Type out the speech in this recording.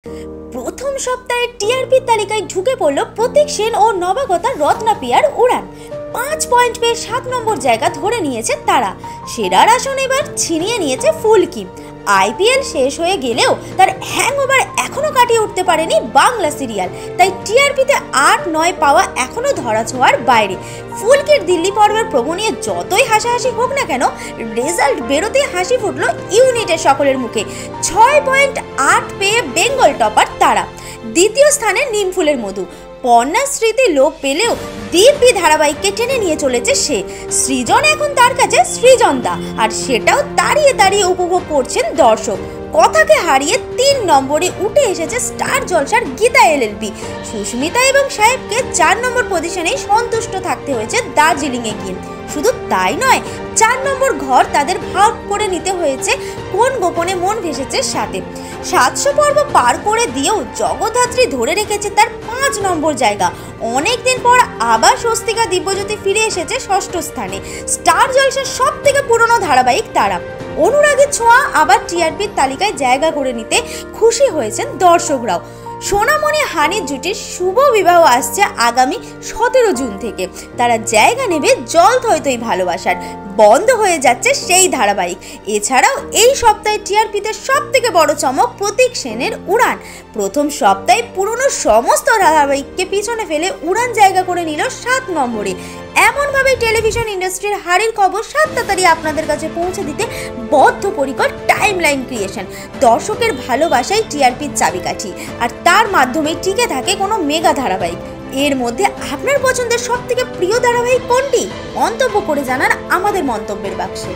প্রথম সপ্তাহে টিআরপি তালিকায় ঢুকে পড়ল প্রতীক সেন ও নবাগতা রত্না পিয়ার উড়ান। 5 পয়েন্ট পেয়ে 7 নম্বর জায়গা ধরে নিয়েছে তারা। সেরার আসন এবার ছিনিয়ে নিয়েছে ফুলকি। আইপিএল শেষ হয়ে গেলেও তার হ্যাংওভার এখনো কাটিয়ে উঠতে পারেনি বাংলা সিরিয়াল। তাই টিআরপিতে 8-9 পাওয়া এখনো ধরাছোঁয়ার বাইরে। ফুলকির দিল্লি পর্বের প্রভু নিয়ে যতই হাসাহাসি হোক না কেন, রেজাল্ট বেরোতেই হাসি ফুটলো ইউনিটের সকলের মুখে। 6.8 পেয়ে বেঙ্গল টপার তারা। দ্বিতীয় স্থানে নিমফুলের মধু। পর্ণার স্মৃতি লোপ পেলেও দিব্যি ধারাবাহিককে টেনে নিয়ে চলেছে সে। সৃজন এখন তার কাছে সৃজনদা, আর সেটাও দাঁড়িয়ে দাঁড়িয়ে উপভোগ করছেন দর্শক। কথাকে হারিয়ে 3 নম্বরে উঠে এসেছে স্টার জলসার গীতা এলএলবি। সুস্মিতা এবং সাহেবকে 4 নম্বর পজিশনেই সন্তুষ্ট থাকতে হয়েছে দার্জিলিংয়ে গিয়ে। শুধু তাই নয়, 4 নম্বর ঘর তাদের ভাগ করে নিতে হয়েছে কোন গোপনে মন ভেসেছে সাথে। 700 পর্ব পার করে দিয়েও জগদ্ধাত্রী ধরে রেখেছে তার 5 নম্বর জায়গা। অনেকদিন পর আবার স্বস্তিকা দিব্যজ্যোতি ফিরে এসেছে 6ষ্ঠ স্থানে। স্টার জলসার সব থেকে পুরনো ধারাবাহিক তারা। অনুরাগের ছোঁয়া আবার টিআরপির তালিকায় জায়গা করে নিতে খুশি হয়েছেন দর্শকরাও। সোনামণি হানির জুটির শুভ বিবাহ আসছে আগামী 17 জুন থেকে। তারা জায়গা নেবে জল থই ভালোবাসার। বন্ধ হয়ে যাচ্ছে সেই ধারাবাহিক। এছাড়াও এই সপ্তাহে টিআরপিতে সব থেকে বড় চমক প্রতীক সেনের উড়ান। প্রথম সপ্তাহে পুরনো সমস্ত ধারাবাহিককে পিছনে ফেলে উড়ান জায়গা করে নিল 7 নম্বরে। এমনভাবে টেলিভিশন ইন্ডাস্ট্রির হারের খবর 7 তাড়াতাড়ি আপনাদের কাছে পৌঁছে দিতে বদ্ধপরিকর টাইমলাইন ক্রিয়েশন। দর্শকের ভালোবাসাই টিআরপির চাবিকাঠি, আর তার মাধ্যমে টিকে থাকে কোনো মেগা ধারাবাহিক। এর মধ্যে আপনার পছন্দের সব থেকে প্রিয় ধারাবাহিক কোনটি? মন্তব্য করে জানান আমাদের মন্তব্যের বাক্সে।